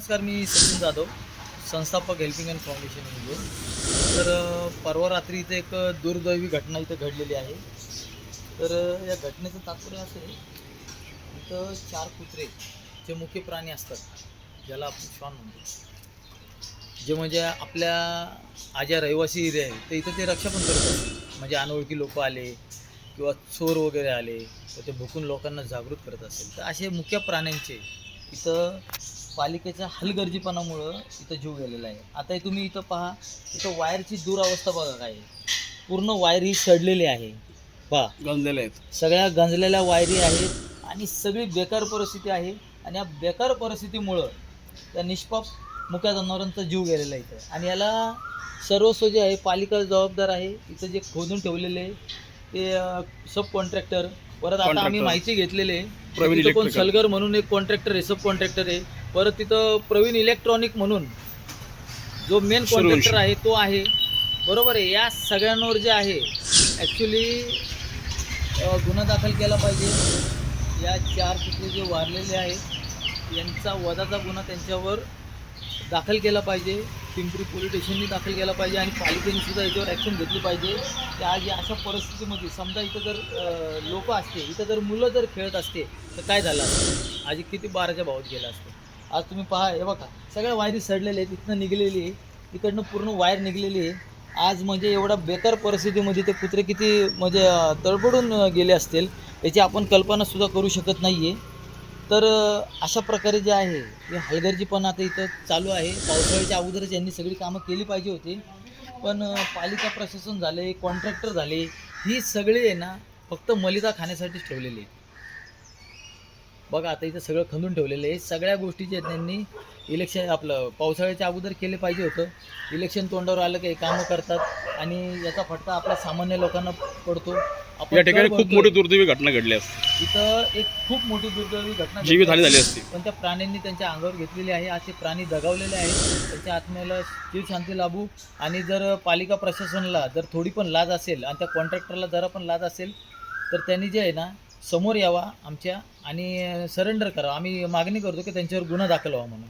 नमस्कार, मी सचिन जाधव, संस्थापक helping and foundation India. परवा रात्री इथे एक दुर्दैवी घटना इथे घडलेली आहे. या घटनेचं तात्पर्य असं आहे, इथं 4 कुत्रे जे मुख्य प्राणी असतात, ज्याला आपण श्वान म्हणतो, जे म्हणजे आपल्या ज्या रहिवासी एरिया आहे तर इथं ते रक्षा पण करत असतात. म्हणजे अनोळखी लोक आले किंवा चोर वगैरे आले तर ते भुकून लोकांना जागृत करत असेल, तर असे मुख्य प्राण्यांचे इथं पालिकेच्या हलगर्जीपणामुळं इथं जीव गेलेला आहे. आता तुम्ही इथं पहा, इथं वायरची दुरावस्था बघा काय आहे. पूर्ण वायर ही सडलेली आहे, पहा गंजलेले आहेत. सगळ्या गंजलेल्या वायरी आहेत आणि सगळी बेकार परिस्थिती आहे. आणि या बेकार परिस्थितीमुळं त्या निष्पाप मुक्या जनावरांचा जीव गेलेला आहे इथं. आणि याला सर्वस्व जे आहे पालिका जबाबदार आहे. इथं जे खोदून ठेवलेले ते सब कॉन्ट्रॅक्टर, परत आता आम्ही माहिती घेतलेली आहे तिथं कोण सलगर म्हणून एक कॉन्ट्रॅक्टर आहे, सब कॉन्ट्रॅक्टर आहे. परत तिथं प्रवीण इलेक्ट्रॉनिक म्हणून जो मेन कॉन्ट्रॅक्टर आहे तो आहे, बरोबर आहे. या सगळ्यांवर जे आहे ॲक्च्युली गुन्हा दाखल केला पाहिजे. या 4 कुत्रे जे वारलेले आहेत यांचा वधाचा गुन्हा त्यांच्यावर दाखल केला पाहिजे. पिंपरी पोलीस स्टेशननी दाखल केला पाहिजे आणि पालिकेने सुद्धा याच्यावर ॲक्शन घेतली पाहिजे. की आज या अशा परिस्थितीमध्ये समजा इथं जर लोक असते, इथं जर मुलं जर खेळत असते तर काय झालं असतं, आज किती 12च्या भावात गेलं असतं. आज तुम्ही पहा, हे बघा सगळ्या वायरी सडलेल्या आहेत, इथनं निघलेली आहे, इकडनं पूर्ण वायर निघलेली आहे. आज म्हणजे एवढा बेकार परिस्थितीमध्ये ते कुत्रे किती म्हणजे तडफडून गेले असतील याची आपण कल्पनासुद्धा करू शकत नाही आहे. अशा प्रकारे जे आहे हे हलगर्जीपणा आता इथं चालू आहे. पावसाळ्याच्या अगोदरच यांनी सगळी कामं केली पाहिजे होती, पण पालिका प्रशासन झाले, कॉन्ट्रॅक्टर झाले, ही सगळी आहे ना फक्त मलिदा खाण्यासाठीच ठेवलेली आहे. बघा आता इथं सगळं खंदून ठेवलेलं आहे. सगळ्या गोष्टी जे त्यांनी आपलं पावसाळ्याच्या अगोदर केले पाहिजे होतं. इलेक्शन तोंडावर आलं की कामं करतात आणि याचा फटका आपल्या सामान्य लोकांना पडतो. या ठिकाणी खूप मोठी दुर्दैवी घटना घडली असती. इथं एक खूप मोठी दुर्दैवी घटना जीवितहानी झाली असती. पण त्या प्राण्यांनी त्यांच्या अंगावर घेतलेली आहे. असे प्राणी दगावलेले आहेत. त्यांच्या आत्म्याला जीव शांती लाभू. आणि जर पालिका प्रशासनाला जर थोडी पण लाज असेल आणि त्या कॉन्ट्रॅक्टरला जरा पण लाज असेल तर त्यांनी जे आहे ना समोर यावा आमच्या आणि सरेंडर करावं. आम्ही मागणी करतो की त्यांच्यावर गुन्हा दाखल व्हावा म्हणून.